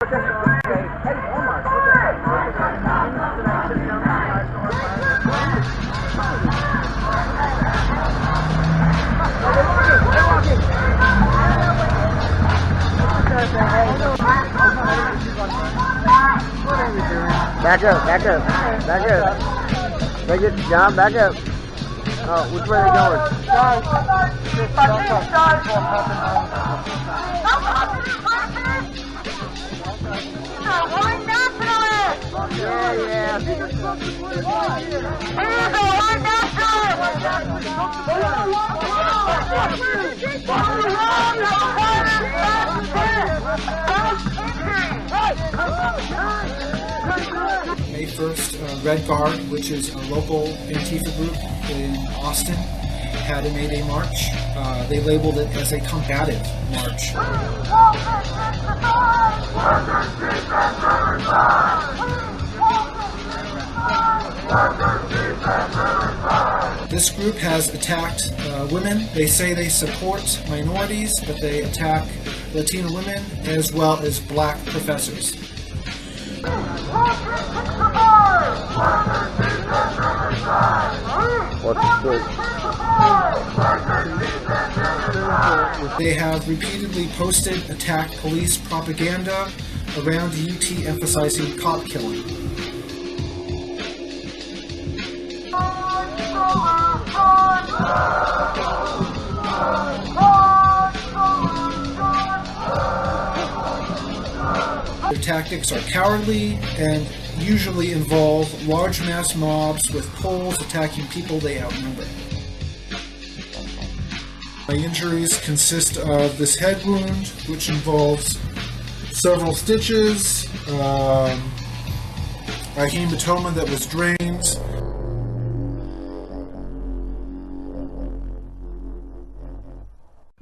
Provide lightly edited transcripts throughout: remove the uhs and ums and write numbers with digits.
Back up, back up, back up. Take it, John, back up. Oh, which way are they going? Yeah, yeah. May 1st, Red Guard, which is a local Antifa group in Austin, had a Mayday march. They labeled it as a combative march. This group has attacked women. They say they support minorities, but they attack Latino women as well as black professors. They have repeatedly posted attack police propaganda around UT emphasizing cop killing. Their tactics are cowardly and usually involve large mass mobs with poles attacking people they outnumber. My injuries consist of this head wound, which involves several stitches, a hematoma that was drained.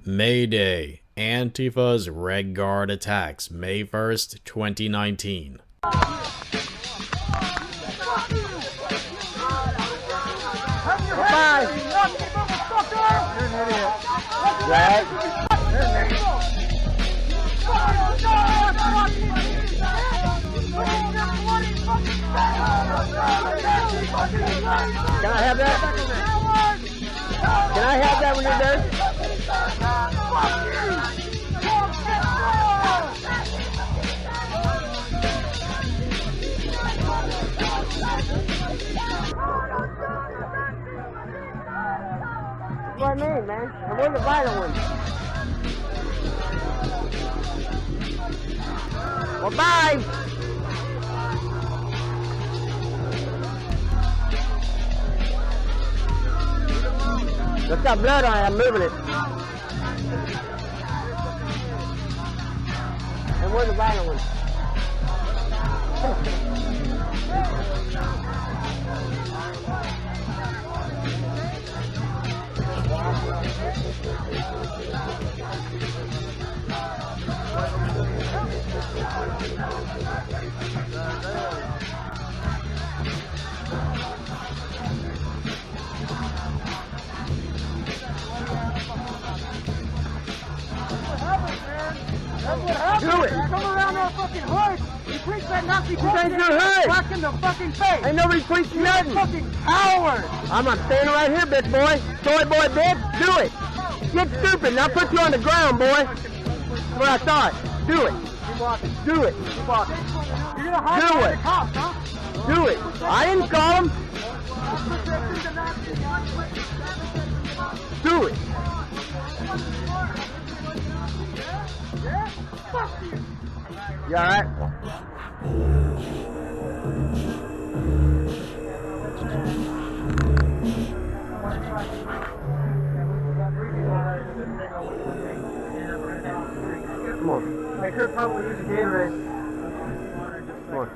Mayday. Antifa's Red Guard attacks May 1st, 2019. Can I have that? Can I have that when you're done? That's what I mean, man. And we're the violent ones. Well, bye! It's got blood on it, I'm moving it. And we're the violent ones. Do it! Come around our fucking hood! You preach that Nazi bullshit! Your hood! Back in the fucking face! Ain't nobody preaching nothing! Fucking coward! I'm standing right here, bitch boy! Soy boy, bitch! Do it! Get stupid and I'll put you on the ground, boy! That's what I thought. Do it! Keep walking. Do it! Keep walking. You're gonna hide behind the cops, huh? Do it! I didn't call him! Do it! You alright? Come on. Make sure probably use a Gatorade. Come on.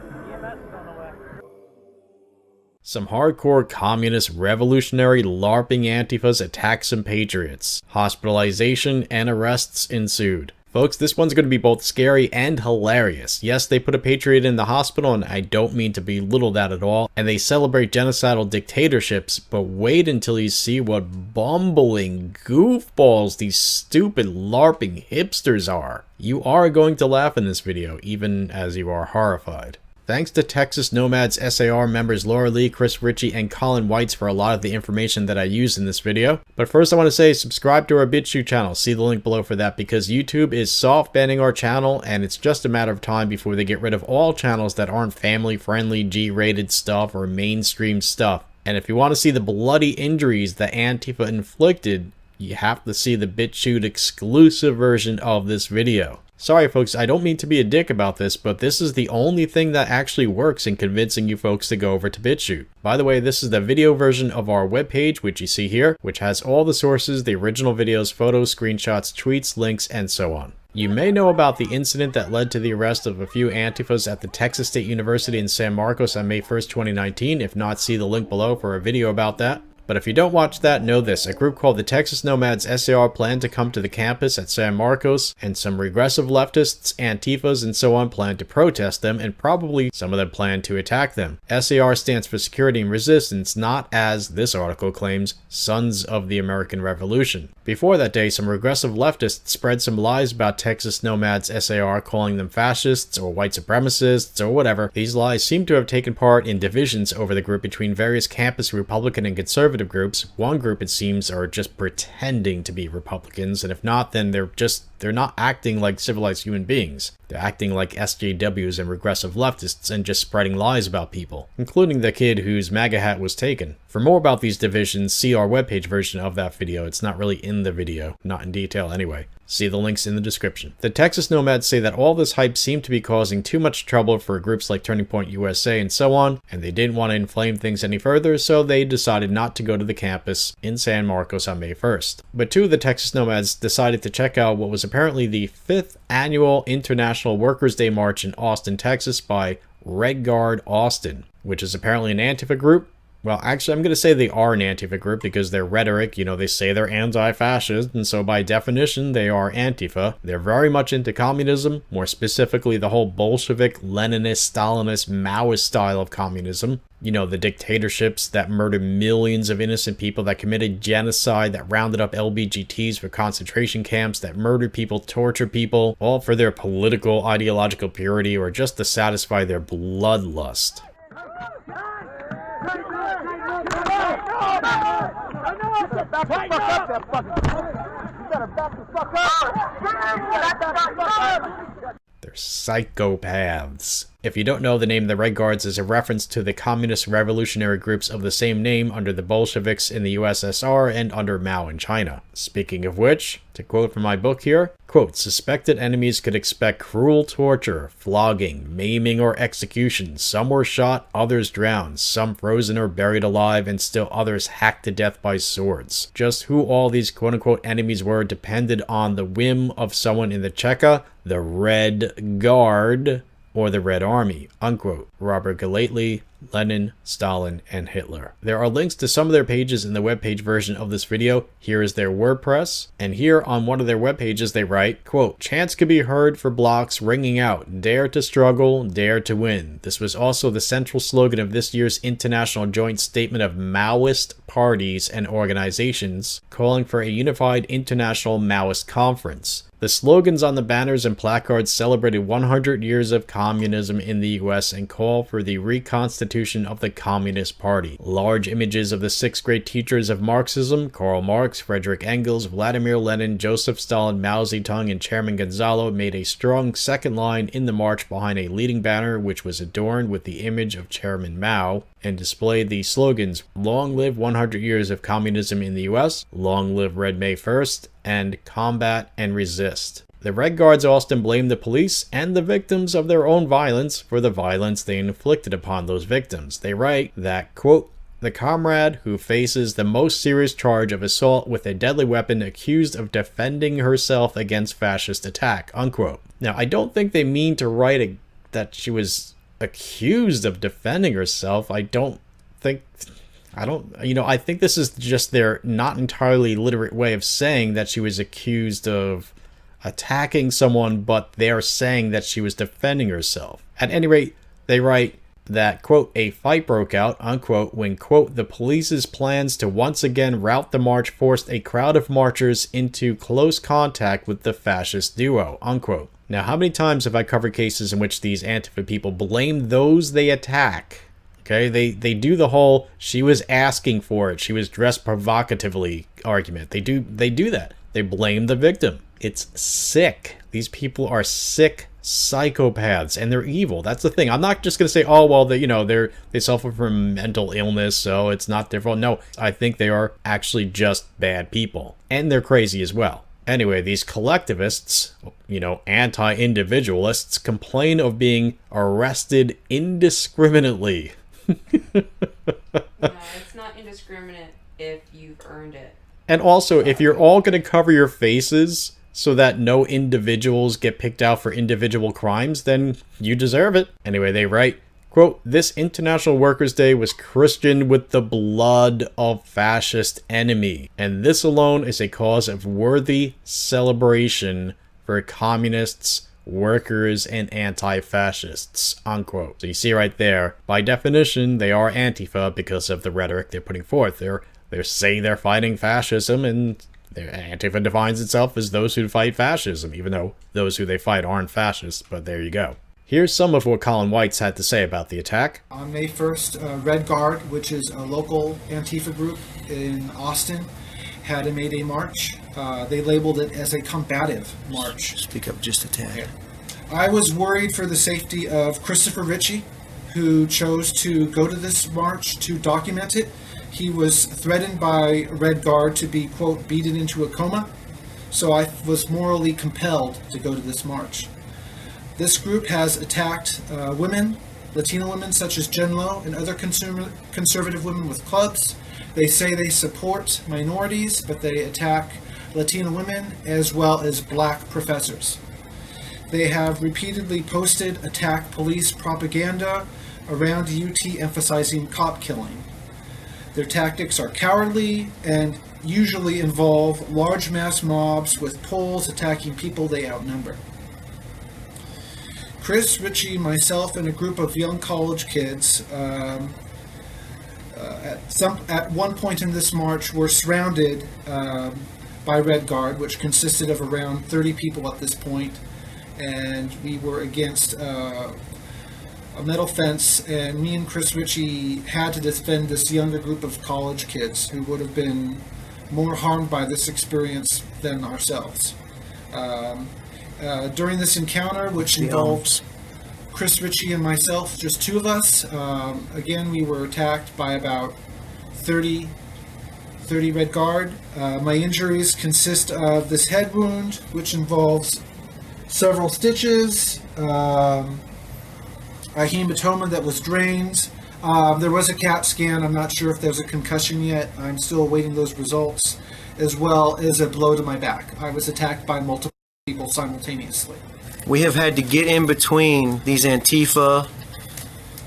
Some hardcore communist revolutionary LARPing Antifas attacked some patriots. Hospitalization and arrests ensued. Folks, this one's going to be both scary and hilarious. Yes, they put a patriot in the hospital, and I don't mean to belittle that at all, and they celebrate genocidal dictatorships, but wait until you see what bumbling goofballs these stupid LARPing hipsters are. You are going to laugh in this video, even as you are horrified. Thanks to Texas Nomads SAR members Laura Lee, Chris Ritchie, and Colin Weitz for a lot of the information that I used in this video. But first I want to say subscribe to our BitChute channel, see the link below for that, because YouTube is soft banning our channel and it's just a matter of time before they get rid of all channels that aren't family friendly, G-rated stuff or mainstream stuff. And if you want to see the bloody injuries that Antifa inflicted, you have to see the BitChute exclusive version of this video. Sorry folks, I don't mean to be a dick about this, but this is the only thing that actually works in convincing you folks to go over to BitChute. By the way, this is the video version of our webpage, which you see here, which has all the sources, the original videos, photos, screenshots, tweets, links, and so on. You may know about the incident that led to the arrest of a few Antifas at the Texas State University in San Marcos on May 1st, 2019. If not, see the link below for a video about that. But if you don't watch that, know this. A group called the Texas Nomads SAR plan to come to the campus at San Marcos, and some regressive leftists, Antifas, and so on plan to protest them, and probably some of them plan to attack them. SAR stands for Security and Resistance, not, as this article claims, Sons of the American Revolution. Before that day, some regressive leftists spread some lies about Texas Nomads SAR, calling them fascists or white supremacists or whatever. These lies seem to have taken part in divisions over the group between various campus Republican and conservative groups. One group, it seems, are just pretending to be Republicans, and if not, then they're not acting like civilized human beings. They're acting like SJWs and regressive leftists and just spreading lies about people, including the kid whose MAGA hat was taken. For more about these divisions, see our webpage version of that video. It's not really in the video, not in detail anyway. See the links in the description. The Texas Nomads say that all this hype seemed to be causing too much trouble for groups like Turning Point USA and so on, and they didn't want to inflame things any further, so they decided not to go to the campus in San Marcos on May 1st. But two of the Texas Nomads decided to check out what was apparently the 5th annual International Workers' Day March in Austin, Texas by Red Guard Austin, which is apparently an Antifa group. Well, actually, I'm going to say they are an Antifa group because their rhetoric, you know, they say they're anti-fascist, and so by definition, they are Antifa. They're very much into communism, more specifically the whole Bolshevik, Leninist, Stalinist, Maoist style of communism. You know, the dictatorships that murdered millions of innocent people, that committed genocide, that rounded up LBGTs for concentration camps, that murdered people, tortured people, all for their political, ideological purity or just to satisfy their bloodlust. Back the fuck up, that fucking. You better back the fuck up. They're psychopaths. If you don't know, the name the Red Guards is a reference to the communist revolutionary groups of the same name under the Bolsheviks in the USSR and under Mao in China. Speaking of which, to quote from my book here, quote, suspected enemies could expect cruel torture, flogging, maiming, or execution. Some were shot, others drowned, some frozen or buried alive, and still others hacked to death by swords. Just who all these quote-unquote enemies were depended on the whim of someone in the Cheka, the Red Guard, or the Red Army, unquote. Robert Galately, Lenin, Stalin, and Hitler. There are links to some of their pages in the webpage version of this video. Here is their WordPress, and here on one of their web pages they write, quote, chants could be heard for blocks ringing out, dare to struggle, dare to win. This was also the central slogan of this year's International Joint Statement of Maoist Parties and Organizations, calling for a unified international Maoist conference. The slogans on the banners and placards celebrated 100 years of communism in the US and call for the reconstitution of the Communist Party. Large images of the 6th grade teachers of Marxism, Karl Marx, Frederick Engels, Vladimir Lenin, Joseph Stalin, Mao Zedong, and Chairman Gonzalo made a strong second line in the march behind a leading banner which was adorned with the image of Chairman Mao and displayed the slogans, long live 100 years of communism in the US, long live Red May 1st, and combat and resist. The Red Guards Austin blamed the police and the victims of their own violence for the violence they inflicted upon those victims. They write that, quote, the comrade who faces the most serious charge of assault with a deadly weapon accused of defending herself against fascist attack, unquote. Now, I don't think they mean to write that she was accused of defending herself. I think this is just their not entirely literate way of saying that she was accused of, attacking someone, but they're saying that she was defending herself. At any rate, they write that, quote, a fight broke out, unquote, when, quote, the police's plans to once again rout the march forced a crowd of marchers into close contact with the fascist duo, unquote. Now, how many times have I covered cases in which these Antifa people blame those they attack? Okay, they do the whole, she was asking for it, she was dressed provocatively argument. They do that. They blame the victim. It's sick. These people are sick psychopaths, and they're evil. That's the thing. I'm not just gonna say, oh well, they suffer from mental illness, so it's not their fault. No, I think they are actually just bad people, and they're crazy as well. Anyway, these collectivists, anti-individualists, complain of being arrested indiscriminately. No, it's not indiscriminate if you've earned it. And also, if you're all going to cover your faces so that no individuals get picked out for individual crimes, then you deserve it. Anyway, they write, quote, this International Workers' Day was christened with the blood of fascist enemy, and this alone is a cause of worthy celebration for communists, workers, and anti-fascists, unquote. So you see right there, by definition, they are Antifa because of the rhetoric they're putting forth. They say they're fighting fascism, and Antifa defines itself as those who fight fascism, even though those who they fight aren't fascists, but there you go. Here's some of what Colin White's had to say about the attack. On May 1st, Red Guard, which is a local Antifa group in Austin, had a Mayday march. They labeled it as a combative march. Speak up just a tad. I was worried for the safety of Christopher Ritchie, who chose to go to this march to document it. He was threatened by Red Guard to be, quote, beaten into a coma, so I was morally compelled to go to this march. This group has attacked women, Latino women such as Jen Lowe, and other conservative women with clubs. They say they support minorities, but they attack Latino women as well as black professors. They have repeatedly posted attack police propaganda around UT emphasizing cop killing. Their tactics are cowardly and usually involve large mass mobs with poles attacking people they outnumber. Chris, Ritchie, myself, and a group of young college kids at one point in this march were surrounded by Red Guard, which consisted of around 30 people at this point, and we were against a metal fence, and me and Chris Ritchie had to defend this younger group of college kids who would have been more harmed by this experience than ourselves. During this encounter, which involved Chris Ritchie and myself, just two of us, again, we were attacked by about 30 Red Guard. My injuries consist of this head wound, which involves several stitches, a hematoma that was drained. There was a CAT scan. I'm not sure if there's a concussion yet. I'm still awaiting those results, as well as a blow to my back. I was attacked by multiple people simultaneously. We have had to get in between these Antifa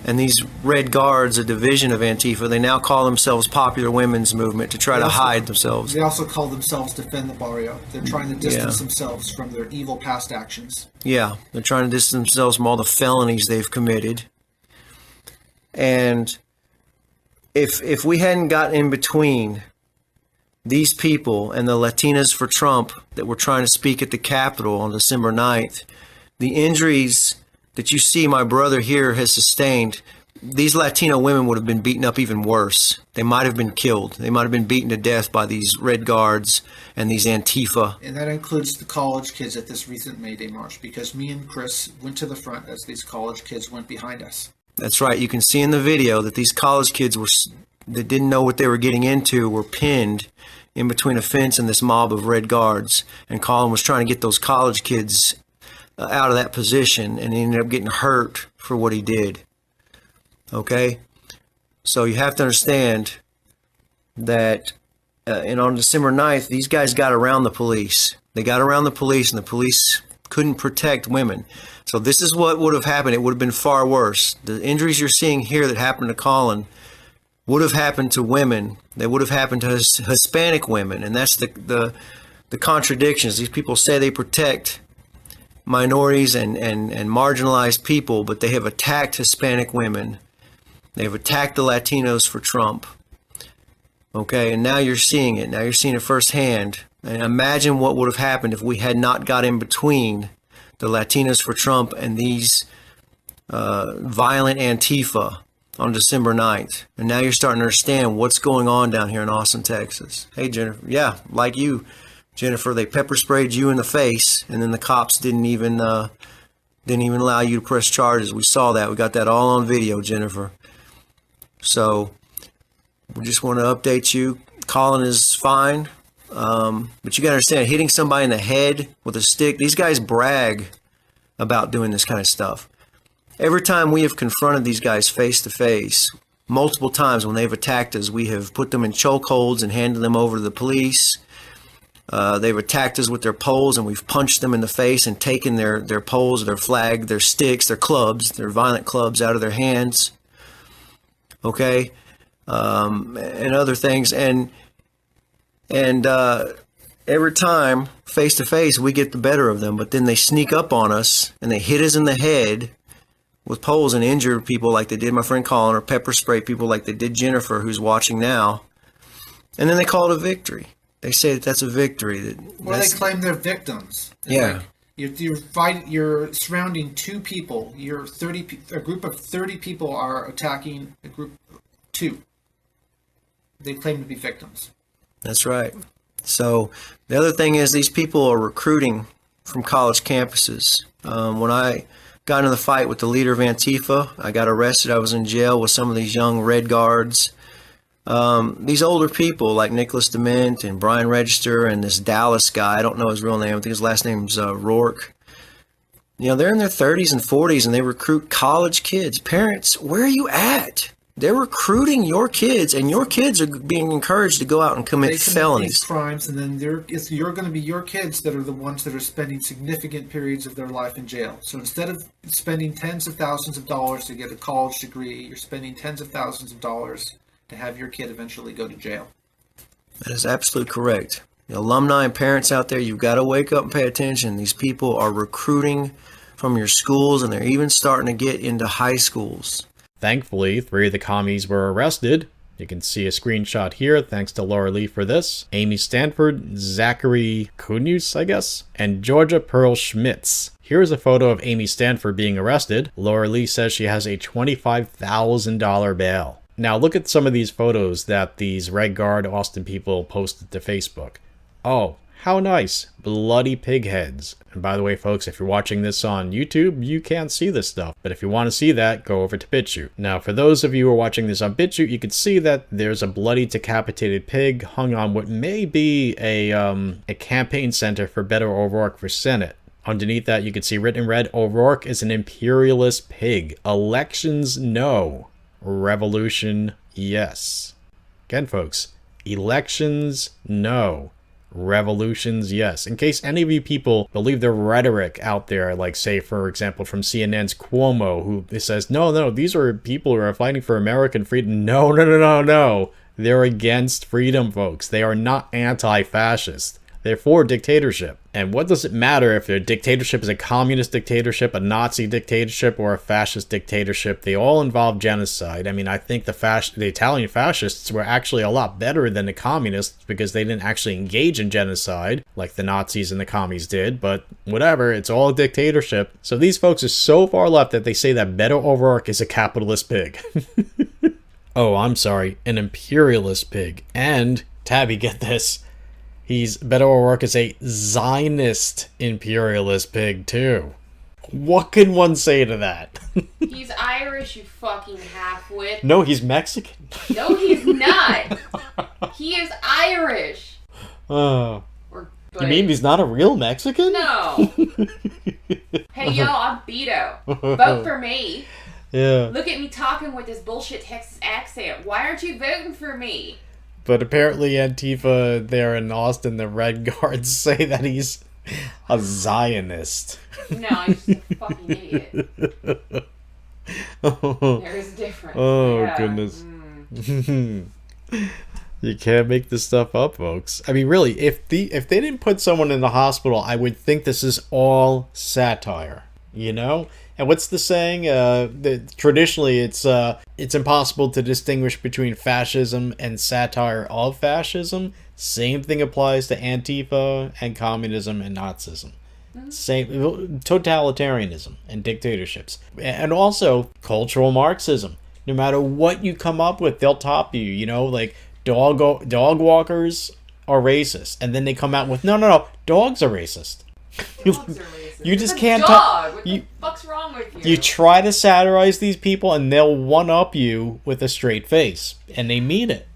and these Red Guards, a division of Antifa. They now call themselves Popular Women's Movement to try to hide themselves. They also call themselves Defend the Barrio. They're trying to distance themselves from their evil past actions. Yeah, they're trying to distance themselves from all the felonies they've committed. And if we hadn't gotten in between these people and the Latinas for Trump that were trying to speak at the Capitol on December 9th, the injuries that you see my brother here has sustained, these Latino women would have been beaten up even worse. They might have been killed. They might have been beaten to death by these Red Guards and these Antifa. And that includes the college kids at this recent Mayday March, because me and Chris went to the front as these college kids went behind us. That's right. You can see in the video that these college kids that didn't know what they were getting into were pinned in between a fence and this mob of Red Guards. And Colin was trying to get those college kids out of that position, and he ended up getting hurt for what he did. Okay? So you have to understand that and on December 9th, these guys got around the police. They got around the police, and the police couldn't protect women. So this is what would have happened. It would have been far worse. The injuries you're seeing here that happened to Colin would have happened to women. They would have happened to Hispanic women, and that's the the contradictions. These people say they protect minorities and marginalized people, but they have attacked Hispanic women. They've attacked the Latinos for Trump. Okay, and now you're seeing it. Now you're seeing it firsthand. And imagine what would have happened if we had not got in between the Latinos for Trump and these violent Antifa on December 9th. And now you're starting to understand what's going on down here in Austin, Texas. Hey, Jennifer. Yeah, like you, Jennifer, they pepper sprayed you in the face, and then the cops didn't even allow you to press charges. We saw that. We got that all on video, Jennifer. So we just want to update you. Colin is fine. But you got to understand, hitting somebody in the head with a stick, these guys brag about doing this kind of stuff. Every time we have confronted these guys face to face, multiple times when they've attacked us, we have put them in chokeholds and handed them over to the police. They've attacked us with their poles, and we've punched them in the face and taken their poles, their flag, their sticks, their clubs, their violent clubs out of their hands. Okay? And other things. And every time, face to face, we get the better of them. But then they sneak up on us, and they hit us in the head with poles and injure people like they did my friend Colin, or pepper spray people like they did Jennifer, who's watching now. And then they call it a victory. They say that that's a victory. Well, they claim they're victims. It's Yeah. like you're surrounding two people. A group of 30 people are attacking a group of 2. They claim to be victims. That's right. So the other thing is, these people are recruiting from college campuses. When I got into the fight with the leader of Antifa, I got arrested. I was in jail with some of these young Red Guards. These older people like Nicholas Dement and Brian Register and this Dallas guy, I don't know his real name, I think his last name's Rourke. You know, they're in their 30s and 40s, and they recruit college kids. Parents, where are you at? They're recruiting your kids, and your kids are being encouraged to go out and commit felonies. These crimes, and then you're going to be your kids that are the ones that are spending significant periods of their life in jail. So instead of spending tens of thousands of dollars to get a college degree, you're spending tens of thousands of dollars to have your kid eventually go to jail. That is absolutely correct. The alumni and parents out there, you've got to wake up and pay attention. These people are recruiting from your schools, and they're even starting to get into high schools. Thankfully, 3 of the commies were arrested. You can see a screenshot here, thanks to Laura Lee for this. Amy Stanford, Zachary Kunus, I guess, and Georgia Pearl Schmitz. Here's a photo of Amy Stanford being arrested. Laura Lee says she has a $25,000 bail. Now look at some of these photos that these Red Guard Austin people posted to Facebook. Oh, how nice. Bloody pig heads. And by the way, folks, if you're watching this on YouTube, you can't see this stuff. But if you want to see that, go over to BitChute. Now, for those of you who are watching this on BitChute, you can see that there's a bloody decapitated pig hung on what may be a campaign center for Beto O'Rourke for Senate. Underneath that, you can see written in red, O'Rourke is an imperialist pig. Elections, no. Revolution, yes. Again, folks, elections, no. Revolutions, yes. In case any of you people believe the rhetoric out there, like say, for example, from CNN's Cuomo, who says, no, these are people who are fighting for American freedom. No. They're against freedom, folks. They are not anti-fascist. They're for dictatorship. And what does it matter if their dictatorship is a communist dictatorship, a Nazi dictatorship, or a fascist dictatorship? They all involve genocide. I mean, I think the Italian fascists were actually a lot better than the communists because they didn't actually engage in genocide like the Nazis and the commies did. But whatever, it's all a dictatorship. So these folks are so far left that they say that Beto O'Rourke is a capitalist pig. Oh, I'm sorry, an imperialist pig. And, Tabby, get this. Beto O'Rourke is a Zionist imperialist pig, too. What can one say to that? He's Irish, you fucking half-wit. No, he's Mexican. No, he's not. He is Irish. You mean he's not a real Mexican? No. Hey, yo, I'm Beto. Vote for me. Yeah. Look at me talking with this bullshit Texas accent. Why aren't you voting for me? But apparently Antifa there in Austin, the Red Guards, say that he's a Zionist. No, he's just a fucking idiot. There's a difference. Oh, yeah. goodness. You can't make this stuff up, folks. I mean, really, if they didn't put someone in the hospital, I would think this is all satire, you know? And what's the saying? Traditionally, it's impossible to distinguish between fascism and satire of fascism. Same thing applies to Antifa and communism and Nazism. Same totalitarianism and dictatorships. And also cultural Marxism. No matter what you come up with, they'll top you, you know, like dog walkers are racist. And then they come out with, no, dogs are racist. Dogs are racist. You just It's a can't dog. What the fuck's wrong with you? You try to satirize these people and they'll one-up you with a straight face. And they mean it.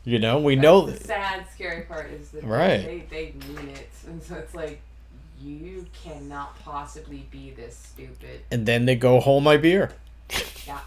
You know, we know the sad, scary part is that right. they mean it. And so it's like, you cannot possibly be this stupid. And then they go, hold my beer. Yeah.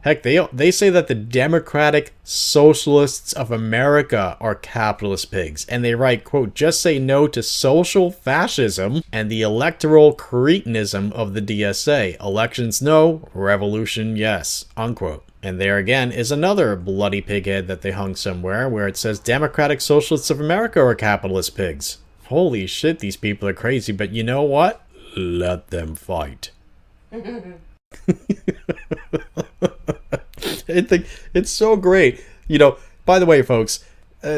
Heck, they say that the Democratic Socialists of America are capitalist pigs. And they write, quote, just say no to social fascism and the electoral cretinism of the DSA. Elections no, revolution yes, unquote. And there again is another bloody pighead that they hung somewhere where it says Democratic Socialists of America are capitalist pigs. Holy shit, these people are crazy, but you know what? Let them fight. I think it's so great. You know, by the way, folks,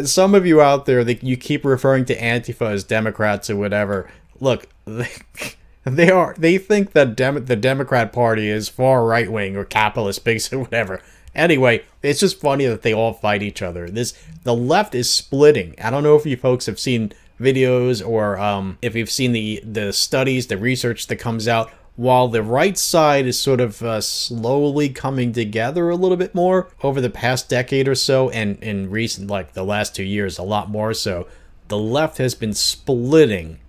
some of you out there that you keep referring to Antifa as Democrats or whatever. Look, they think that the Democrat Party is far right wing or capitalist pigs or whatever. Anyway, it's just funny that they all fight each other. The left is splitting. I don't know if you folks have seen videos or if you've seen the studies, the research that comes out. While the right side is sort of slowly coming together a little bit more over the past decade or so, and in recent, like the last 2 years, a lot more so, the left has been splitting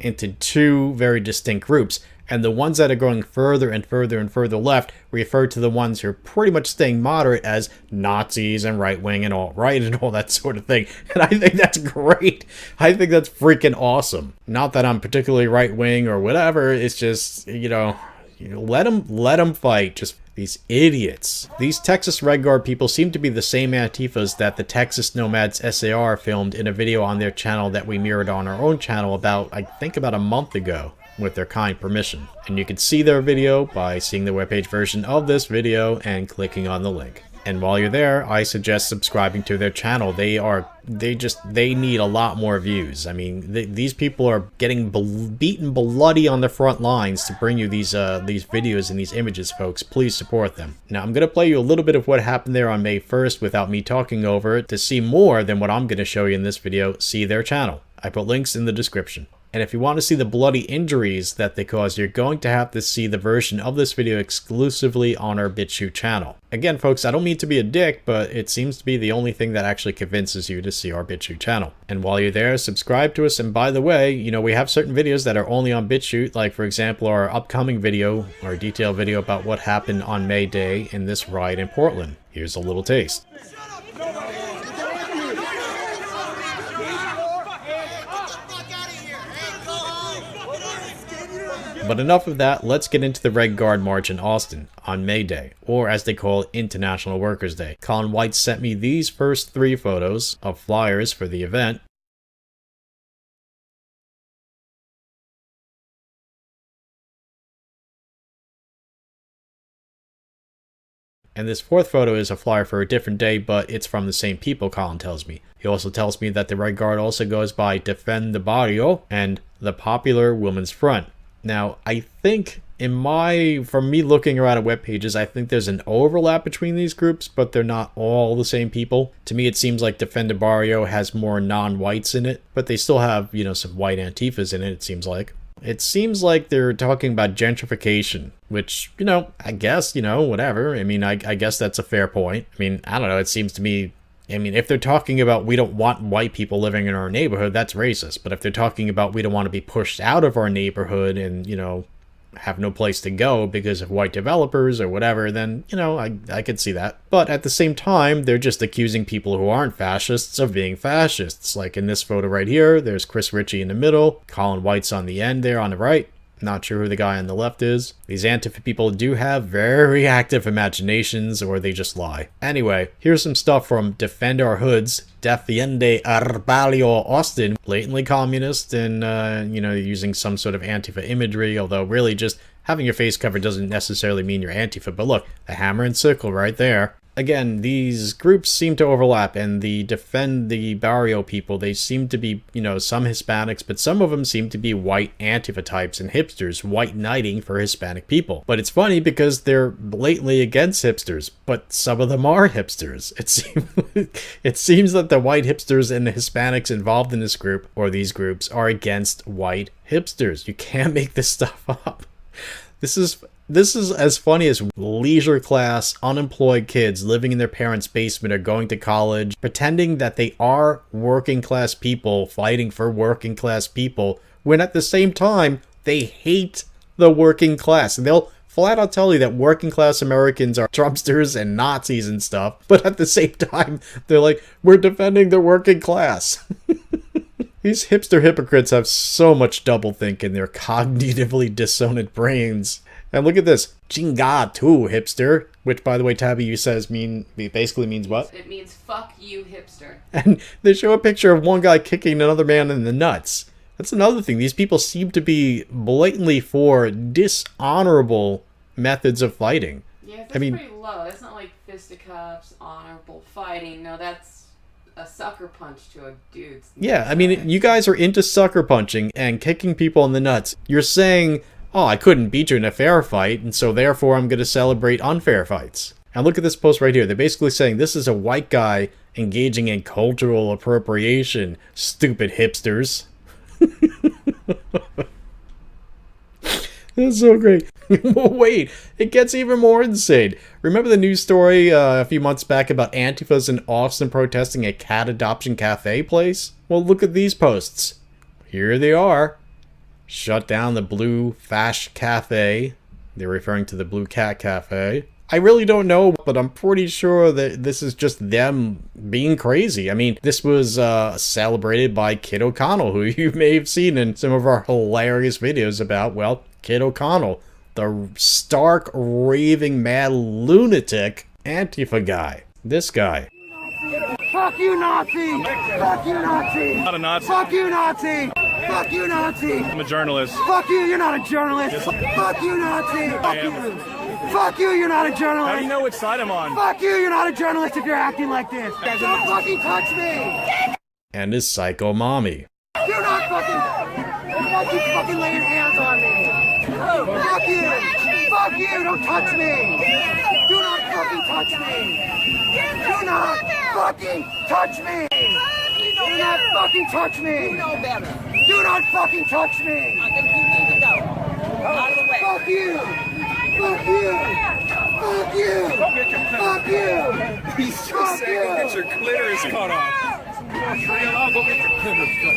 into two very distinct groups. And the ones that are going further and further and further left refer to the ones who are pretty much staying moderate as Nazis and right-wing and alt-right and all that sort of thing. And I think that's great. I think that's freaking awesome. Not that I'm particularly right-wing or whatever. It's just, you know, let them fight. Just these idiots. These Texas Red Guard people seem to be the same Antifas that the Texas Nomads SAR filmed in a video on their channel that we mirrored on our own channel about a month ago, with their kind permission. And you can see their video by seeing the webpage version of this video and clicking on the link. And while you're there, I suggest subscribing to their channel. They need a lot more views. I mean, these people are getting beaten bloody on the front lines to bring you these videos and these images, folks. Please support them. Now, I'm going to play you a little bit of what happened there on May 1st without me talking over it. To see more than what I'm going to show you in this video, see their channel. I put links in the description. And if you want to see the bloody injuries that they cause, you're going to have to see the version of this video exclusively on our BitChute channel. Again, folks, I don't mean to be a dick, but it seems to be the only thing that actually convinces you to see our BitChute channel. And while you're there, subscribe to us. And by the way, you know, we have certain videos that are only on BitChute, like, for example, our upcoming video, our detailed video about what happened on Mayday in this riot in Portland. Here's a little taste. But enough of that, let's get into the Red Guard March in Austin on May Day, or as they call it, International Workers' Day. Colin White sent me these first 3 photos of flyers for the event. And this 4th photo is a flyer for a different day, but it's from the same people, Colin tells me. He also tells me that the Red Guard also goes by Defend the Barrio and the Popular Women's Front. Now, I think from me looking around at web pages, I think there's an overlap between these groups, but they're not all the same people. To me, it seems like Defend the Barrio has more non-whites in it, but they still have, you know, some white Antifas in it, it seems like. It seems like they're talking about gentrification, which, you know, I guess, you know, whatever. I mean, I guess that's a fair point. I mean, I don't know, it seems to me, I mean, if they're talking about we don't want white people living in our neighborhood, that's racist. But if they're talking about we don't want to be pushed out of our neighborhood and, you know, have no place to go because of white developers or whatever, then, you know, I could see that. But at the same time, they're just accusing people who aren't fascists of being fascists. Like in this photo right here, there's Chris Ritchie in the middle, Colin White's on the end there on the right. Not sure who the guy on the left is. These Antifa people do have very active imaginations, or they just lie. Anyway, here's some stuff from Defend Our Hoods, Defiende Arbalio Austin, blatantly communist and, you know, using some sort of Antifa imagery, although really just having your face covered doesn't necessarily mean you're Antifa. But look, the hammer and sickle right there. Again, these groups seem to overlap, and the Defend the Barrio people, they seem to be, you know, some Hispanics, but some of them seem to be white Antifa types and hipsters, white knighting for Hispanic people. But it's funny because they're blatantly against hipsters, but some of them are hipsters. It seems that the white hipsters and the Hispanics involved in this group, or these groups, are against white hipsters. You can't make this stuff up. This is as funny as leisure class, unemployed kids living in their parents' basement or going to college, pretending that they are working class people fighting for working class people, when at the same time, they hate the working class. And they'll flat out tell you that working class Americans are Trumpsters and Nazis and stuff, but at the same time, they're like, we're defending the working class. These hipster hypocrites have so much doublethink in their cognitively dissonant brains. And look at this, chinga tu, hipster, which, by the way, Tabby, you says basically means what? It means fuck you, hipster. And they show a picture of one guy kicking another man in the nuts. That's another thing. These people seem to be blatantly for dishonorable methods of fighting. Yeah, that's pretty low. That's not like fisticuffs, honorable fighting. No, that's a sucker punch to a dude. Yeah, I mean, you guys are into sucker punching and kicking people in the nuts. You're saying, oh, I couldn't beat you in a fair fight, and so therefore I'm going to celebrate unfair fights. And look at this post right here. They're basically saying this is a white guy engaging in cultural appropriation, stupid hipsters. That's so great. Wait, it gets even more insane. Remember the news story a few months back about Antifas in Austin protesting a cat adoption cafe place? Well, look at these posts. Here they are. Shut down the Blue Fash Cafe. They're referring to the Blue Cat Cafe. I really don't know, but I'm pretty sure that this is just them being crazy. I mean, this was celebrated by Kid O'Connell, who you may have seen in some of our hilarious videos about, well, Kid O'Connell, the stark, raving, mad lunatic Antifa guy. This guy. Fuck you, Nazi! Fuck you, Nazi! I'm not a Nazi. Fuck you, Nazi! Fuck you, Nazi! I'm a journalist. Fuck you, you're not a journalist! Fuck you, Nazi! Fuck you! Fuck you, you're not a journalist! How do you know which side I'm on? Fuck you, you're not a journalist if you're acting like this! Don't fucking touch me! And his psycho mommy. Do not fucking lay your hands on me! Fuck you! Fuck you, don't touch me! Do not fucking touch me! Do not fucking touch me! Do not fucking touch me! You know better! Do not fucking touch me! I think you need to go. Out of the way. Fuck you! Fuck you! Fuck you! Go get your Fuck you! He's just saying, go get your clitoris cut off. Go get your clitoris cut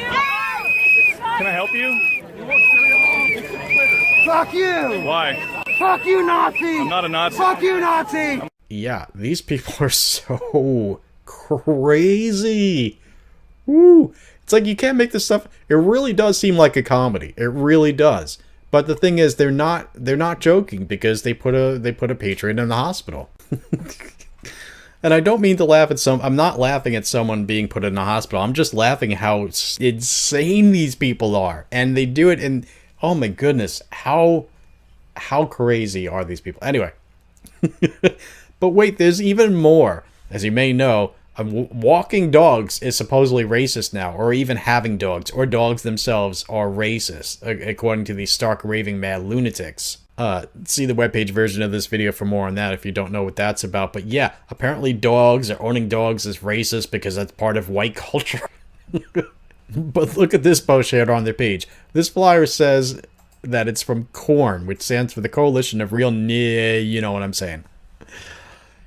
off. Can I help you? Fuck you! Why? Fuck you, Nazi! I'm not a Nazi. Fuck you, Nazi! Yeah, these people are so crazy. Woo! It's like you can't make this stuff. It really does seem like a comedy. It really does. But the thing is, they're not joking because they put a patron in the hospital. And I don't mean to laugh at I'm not laughing at someone being put in the hospital. I'm just laughing at how insane these people are, and they do it in. Oh my goodness, how crazy are these people? Anyway. But wait, there's even more. As you may know, walking dogs is supposedly racist now, or even having dogs, or dogs themselves are racist, according to these stark raving mad lunatics. See the webpage version of this video for more on that if you don't know what that's about. But yeah, apparently dogs or owning dogs is racist because that's part of white culture. But look at this post shared on their page. This flyer says that it's from CORN, which stands for the Coalition of Real you know what I'm saying.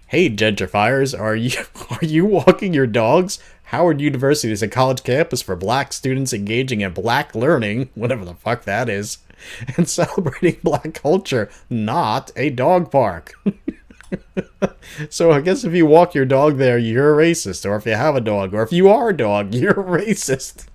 Hey, gentrifiers, are you walking your dogs? Howard University is a college campus for black students engaging in black learning, whatever the fuck that is, and celebrating black culture, not a dog park. So I guess if you walk your dog there, you're a racist, or if you have a dog, or if you are a dog, you're a racist.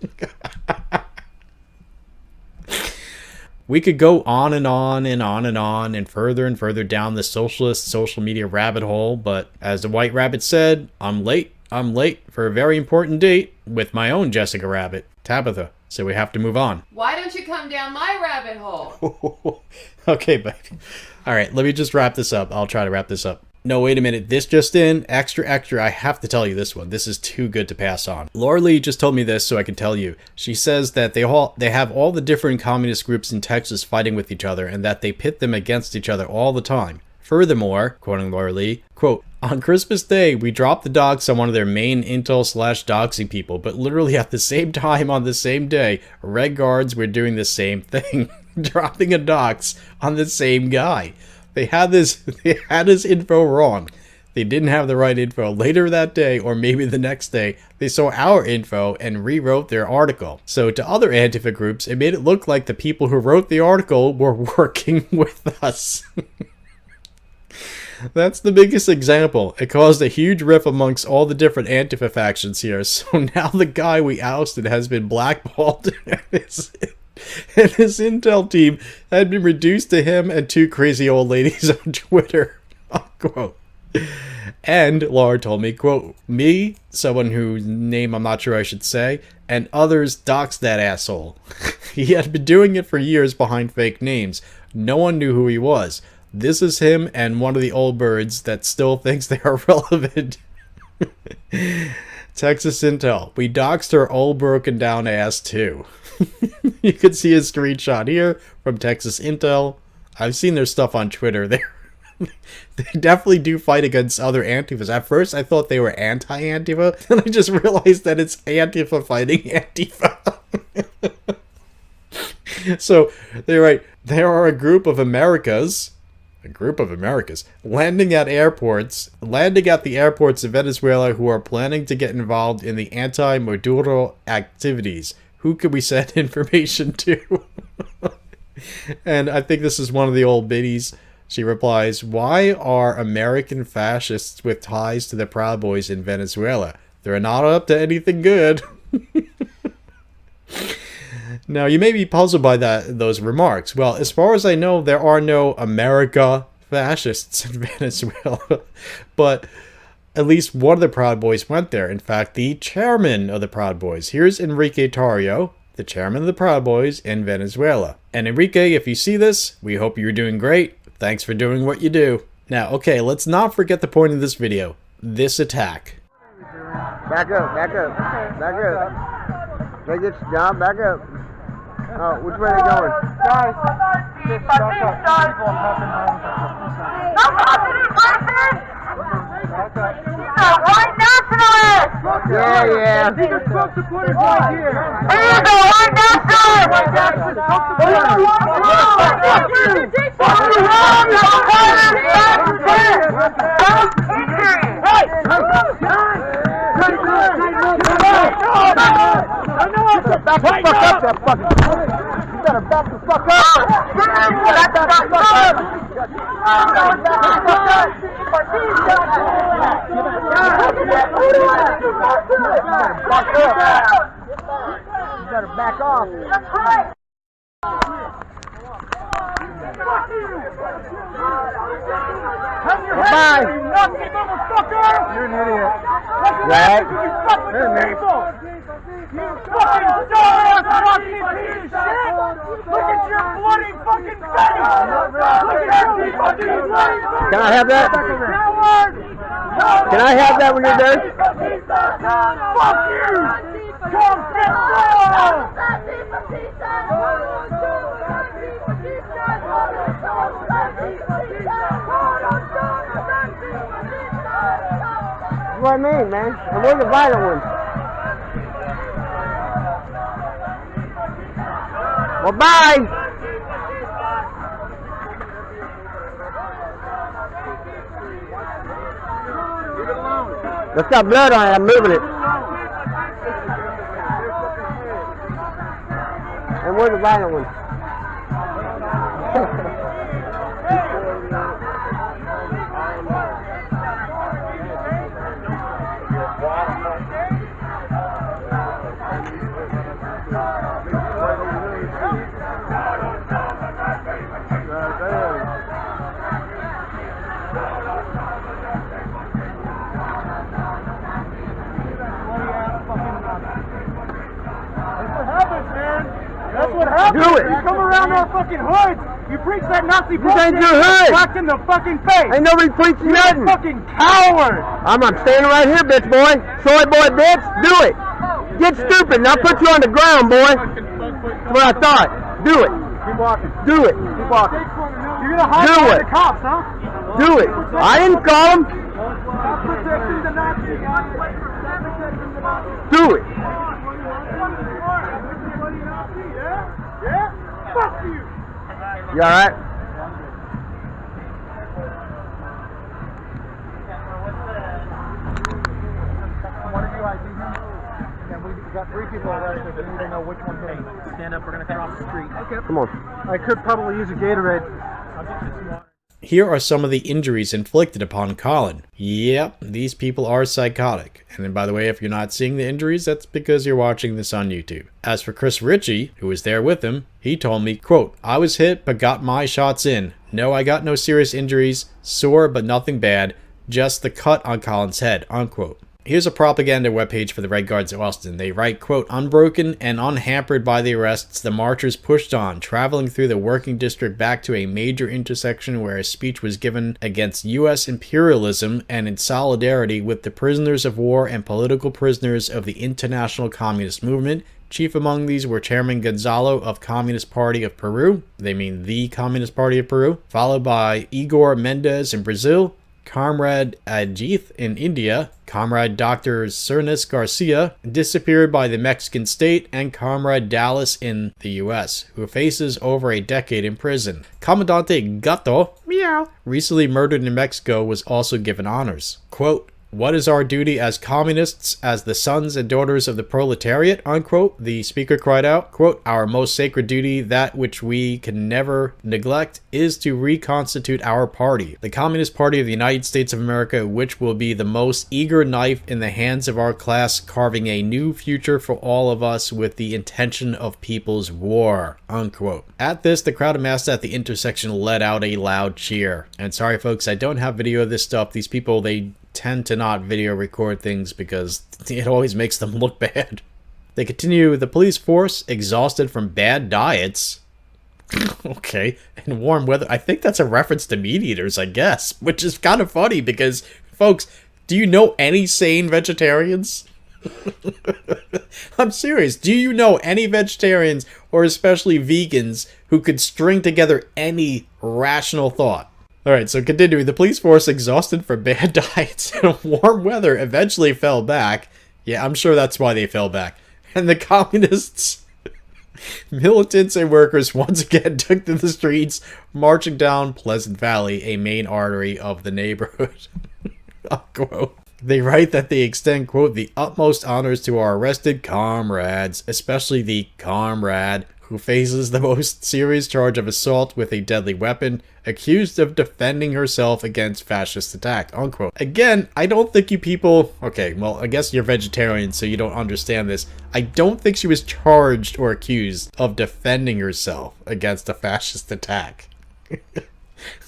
We could go on and on and on and on and further down the socialist social media rabbit hole, but as the White Rabbit said, I'm late for a very important date with my own Jessica Rabbit, Tabitha, so we have to move on. Why don't you come down my rabbit hole? Okay, baby. Alright, let me just wrap this up. I'll try to wrap this up. No, wait a minute. This just in. Extra, I have to tell you this one. This is too good to pass on. Laura Lee just told me this so I can tell you. She says that they have all the different communist groups in Texas fighting with each other and that they pit them against each other all the time. Furthermore, quoting Laura Lee, quote, on Christmas Day, we dropped the docs on one of their main intel/doxing people, but literally at the same time on the same day, Red Guards were doing the same thing, dropping a dox on the same guy. They had his info wrong. They didn't have the right info. Later that day, or maybe the next day, they saw our info and rewrote their article. So to other Antifa groups, it made it look like the people who wrote the article were working with us. That's the biggest example. It caused a huge rift amongst all the different Antifa factions here. So now the guy we ousted has been blackballed and his intel team had been reduced to him and two crazy old ladies on Twitter. Unquote. And Laura told me, quote, me, someone whose name I'm not sure I should say, and others doxed that asshole. He had been doing it for years behind fake names. No one knew who he was. This is him and one of the old birds that still thinks they are relevant. Texas Intel. We doxed her old broken down ass too. You can see a screenshot here from Texas Intel. I've seen their stuff on Twitter. They definitely do fight against other Antifas. At first I thought they were anti-Antifa, and I just realized that it's Antifa fighting Antifa. So they're right. There are a group of Americas landing at the airports in Venezuela who are planning to get involved in the anti-Maduro activities. Who could we send information to? And I think this is one of the old biddies. She replies, why are American fascists with ties to the Proud Boys in Venezuela? They're not up to anything good. Now, you may be puzzled by those remarks. Well, as far as I know, there are no America fascists in Venezuela. But at least one of the Proud Boys went there. In fact, the chairman of the Proud Boys. Here's Enrique Tarrio, the chairman of the Proud Boys in Venezuela. And Enrique, if you see this, we hope you're doing great. Thanks for doing what you do. Now, okay, let's not forget the point of this video. This attack. Back up. Take it, John, back up. Oh, which way are they going? Guys, white nationalist! Yeah. He's a Trump supporter right here. He's a white nationalist! Back the fuck up, that fucking. You better back the fuck up. Back the fuck up. You better back off. Bye. You're an idiot. Right? You're an idiot. Look at your bloody fucking face! Look at your fucking bloody face! Can I have that? Can I have that when you're done? Fuck you! Come That's what I mean, man. And we're the violent ones. Well, bye! That's got blood on it. I'm moving it. And we're the violent ones. That's what happens. Do it. You come around our fucking hoods. You preach that Nazi This ain't bullshit. your hood. Back in the fucking face. Ain't nobody preaching You're a nothing. fucking coward. I'm standing right here, bitch boy. Soy boy, bitch. Do it. Get stupid and I'll put you on the ground, boy. That's what I thought. Do it. Keep walking. Do it. Keep walking. You're gonna hide Do behind it. the cops, huh? Do it. I didn't call him. Stop protecting the Nazis, guys. Stop protecting the Nazis. Do it. Yeah? Fuck you. You alright? One of you ID him. And we got 3 people arrested. We need to know which one hit him. Stand up. We're gonna cross the street. Okay. Come on. I could probably use a Gatorade. Here are some of the injuries inflicted upon Colin. Yep, these people are psychotic. And then, by the way, if you're not seeing the injuries, that's because you're watching this on YouTube. As for Chris Ritchie, who was there with him, he told me, quote, "I was hit but got my shots in. No, I got no serious injuries, sore but nothing bad, just the cut on Colin's head," unquote. Here's a propaganda webpage for the Red Guards of Austin. They write, quote, "Unbroken and unhampered by the arrests, the marchers pushed on, traveling through the working district back to a major intersection where a speech was given against U.S. imperialism and in solidarity with the prisoners of war and political prisoners of the International Communist Movement. Chief among these were Chairman Gonzalo of Communist Party of Peru," they mean the Communist Party of Peru, "followed by Igor Mendez in Brazil, Comrade Ajith in India, Comrade Dr. Cernes Garcia, disappeared by the Mexican state, and Comrade Dallas in the US, who faces over a decade in prison. Comandante Gato, meow, recently murdered in Mexico, was also given honors. Quote, "What is our duty as communists, as the sons and daughters of the proletariat," unquote, the speaker cried out. Quote, "Our most sacred duty, that which we can never neglect, is to reconstitute our party, the Communist Party of the United States of America, which will be the most eager knife in the hands of our class, carving a new future for all of us with the intention of people's war," unquote. At this, the crowd amassed at the intersection let out a loud cheer. And sorry folks, I don't have video of this stuff. These people, they tend to not video record things because it always makes them look bad. They continue, "The police force, exhausted from bad diets," okay, "in warm weather." I think that's a reference to meat eaters, I guess, which is kind of funny because, folks, do you know any sane vegetarians? I'm serious. Do you know any vegetarians, or especially vegans, who could string together any rational thought? Alright, so continuing, "The police force, exhausted from bad diets and warm weather, eventually fell back." Yeah, I'm sure that's why they fell back. "And the communists, militants, and workers once again took to the streets, marching down Pleasant Valley, a main artery of the neighborhood." Unquote. They write that they extend, quote, "the utmost honors to our arrested comrades, especially the comrade who faces the most serious charge of assault with a deadly weapon, accused of defending herself against fascist attack," unquote. Again, I don't think you people... Okay, well, I guess you're vegetarian, so you don't understand this. I don't think she was charged or accused of defending herself against a fascist attack.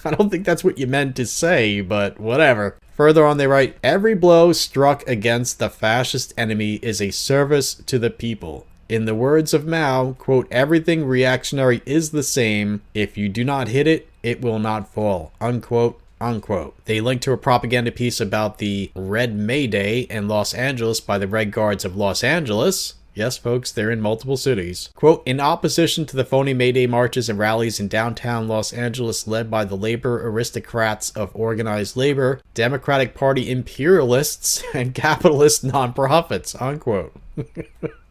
I don't think that's what you meant to say, but whatever. Further on, they write, "Every blow struck against the fascist enemy is a service to the people. In the words of Mao, quote, everything reactionary is the same. If you do not hit it, it will not fall, unquote, unquote. They link to a propaganda piece about the Red Mayday in Los Angeles by the Red Guards of Los Angeles. Yes, folks, they're in multiple cities. Quote, in opposition to the phony Mayday marches and rallies in downtown Los Angeles led by the labor aristocrats of organized labor, Democratic Party imperialists, and capitalist nonprofits, unquote.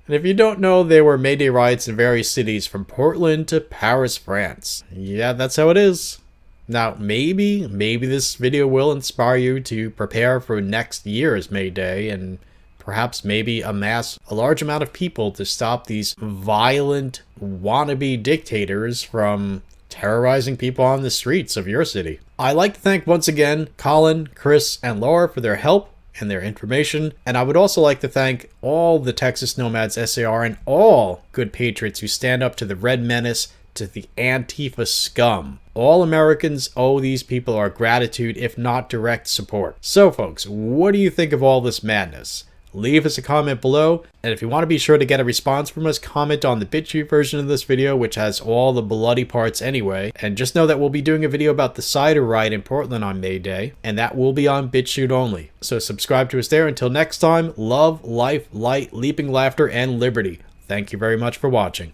And if you don't know, there were Mayday riots in various cities from Portland to Paris, France. Yeah, that's how it is. Now, maybe this video will inspire you to prepare for next year's Mayday and perhaps maybe amass a large amount of people to stop these violent wannabe dictators from terrorizing people on the streets of your city. I'd like to thank once again Colin, Chris, and Laura for their help and their information, and I would also like to thank all the Texas Nomads SAR and all good patriots who stand up to the Red Menace, to the Antifa scum. All Americans owe these people our gratitude, if not direct support. So folks, what do you think of all this madness? leave us a comment below. And if you want to be sure to get a response from us, comment on the BitChute version of this video, which has all the bloody parts anyway. And just know that we'll be doing a video about the cider riot in Portland on Mayday, and that will be on BitChute only. So subscribe to us there. Until next time, love, life, light, leaping laughter, and liberty. Thank you very much for watching.